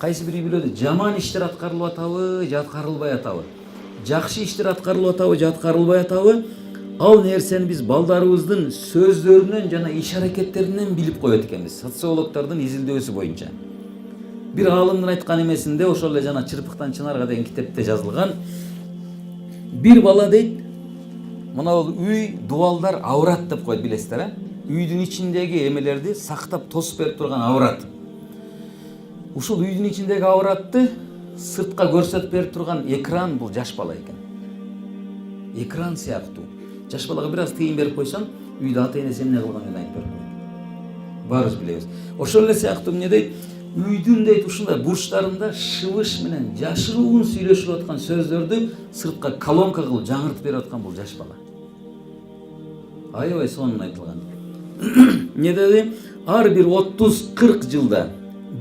кайсы бири билет, жаман иштер аткарылып атабы же аткарылбай атабы, жакшы иштер аткарылып атабы же аткарылбай атабы, ал нерсени биз балдарыбыздын сөздөрүнөн жана иш аракеттеринен билип коет экенбиз, социологдордун изилдөөсү боюнча. Бир аалымдын айткан эмесинде, ошол эле жана Чырпыктан Чынарга деген китепте жазылган, бир бала дейт, мына бул үй дубалдар авырат деп коет, билесиздер, а? Үйдүн ичиндеги эмелерди сактап тосуп берип турган авырат. Ушул үйдүн ичиндеги авыратты сыртка көрсөтүп берип турган экран бул жаш бала экен. Экран сыяктуу. Жаш балага бир аз тыйын берип койсоң, үйдө ата энеси эмне кылганын айтып берип коет. Баарыбыз билебиз. Ошол эле сыяктуу эмне дейт? Үйдүн дейт ушундай бурчтарында шыбыш менен жашыруун сүйлөшүп аткан сөздөрдү сыртка колонка кылып жаңыртып берип аткан бул жаш бала. Аябай сонун айтылган. Не деди? Ар бир 30-40 жылда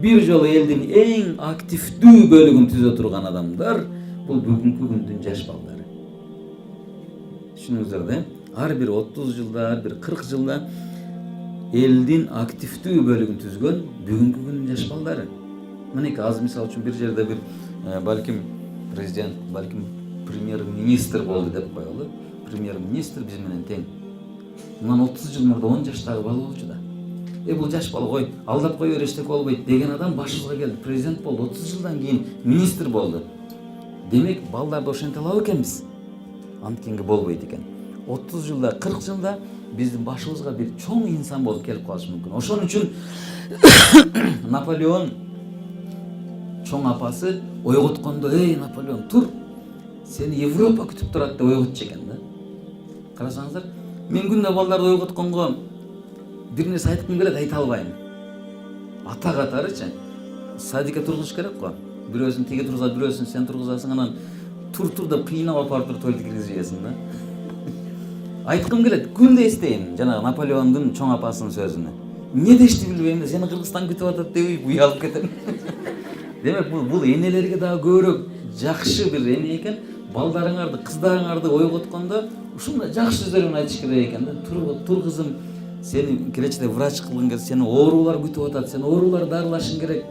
бир жолу элдин эң активдүү бөлүгүн түзө турган адамдар бул бүгүнкү күндүн жаш балдары. Түшүнүңүздөр да? Ар бир 30 жылда, ар бир 40 жылда элдин активдүү бөлүгүн түзгөн бүгүнкү күндүн жаш балдары. Мынеки азыр мисалы үчүн бир жерде бир балким президент, балким премьер-министр болду деп коелу. Премьер-министр биз менен тең. Мындан 30 жыл мурда 10 жаштагы бала болчу да. Бул жаш бала кой, алдап кой эрештек болбойт деген адам башыбызга келди, президент болду, 30 жылдан кийин министр болду. Демек, балдарды ошентип алабы экенбиз? Анткенге болбойт экен. 30 жылда, 40 жылда биздин башыбызга бир чоң инсан болуп келип калышы мүмкүн. Ошон үчүн Наполеон чоң апасы ойготкондо, "Эй, Наполеон, тур. Сени Европа күтүп турат" деп ойготчу экен да. Карасаңыздар, мен күндө балдарды ойготконго бир нерсе айткым келет, айта албайм. Ата катарычы садикке тургузуш керек го. Бирөөсүн тиге тургузат, бирөөсүн сен тургузасың, анан тур деп кыйнап апарып туруп туалетке киргизип жибересиң да. Айткым келет, күндө эстейм жанагы Наполеондун чоң апасынын сөзүнө. Эмне дешти билбейм да, сени Кыргызстан күтүп атат деп уялып кетем. Демек бул энелерге дагы көбүрөөк жакшы бир эме экен. Балдарыңарды, кыздарыңарды ойготкондо ушундай жакшы сөздөр менен айтыш керек экен да. Тур кызым, сени келечекте врач кылгың келсе, сени оорулар күтүп атат, сен оорулар дарылашың керек.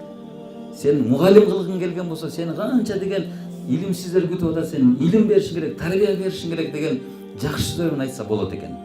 Сен мугалим кылгың келген болсо, сени канча деген илимсиздер күтүп атат, сен илим беришиң керек, тарбия беришиң керек деген жакшы сөздөр менен айтса болот экен.